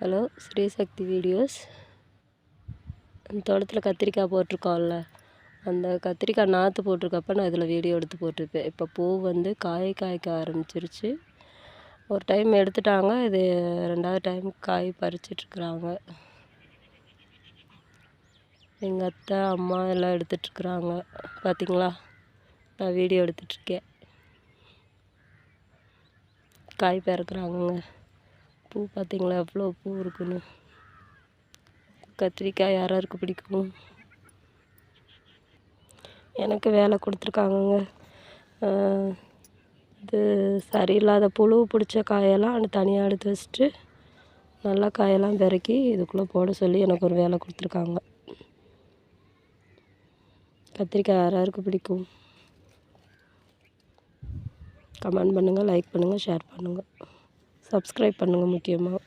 Hello, Srisakthi videos. அந்த தோட்டத்தில் கத்திரிக்காய் போட்டிருக்கோம்ல, அந்த கத்திரிக்காய் நாற்று போட்டிருக்கப்ப நான் இதில் வீடியோ எடுத்து போட்டிருப்பேன். இப்போ பூ வந்து காய்க்க ஆரம்பிச்சிருச்சு. ஒரு டைம் எடுத்துட்டாங்க, இது 2வது டைம் காய் பறிச்சிட்ருக்குறாங்க. எங்கள் அத்தை அம்மா எல்லாம் எடுத்துட்ருக்குறாங்க. பார்த்திங்களா, நான் வீடியோ எடுத்துட்ருக்கேன். காய் பறக்குறாங்கங்க. பூ பார்த்திங்களா எவ்வளோ பூ இருக்குன்னு. கத்திரிக்காய் யாராருக்கு பிடிக்கும்? எனக்கு வேலை கொடுத்துருக்காங்கங்க. இது சரியில்லாத புழு பிடிச்ச காயெல்லாம் தனியாக எடுத்து வச்சுட்டு நல்லா காயெல்லாம் பெருக்கி இதுக்குள்ளே போட சொல்லி எனக்கு ஒரு வேலை கொடுத்துருக்காங்க. கத்திரிக்காய் யாராருக்கு பிடிக்கும்? கமெண்ட் பண்ணுங்கள், லைக் பண்ணுங்கள், ஷேர் பண்ணுங்கள், சப்ஸ்கிரைப் பண்ணுங்கள் முக்கியமாக.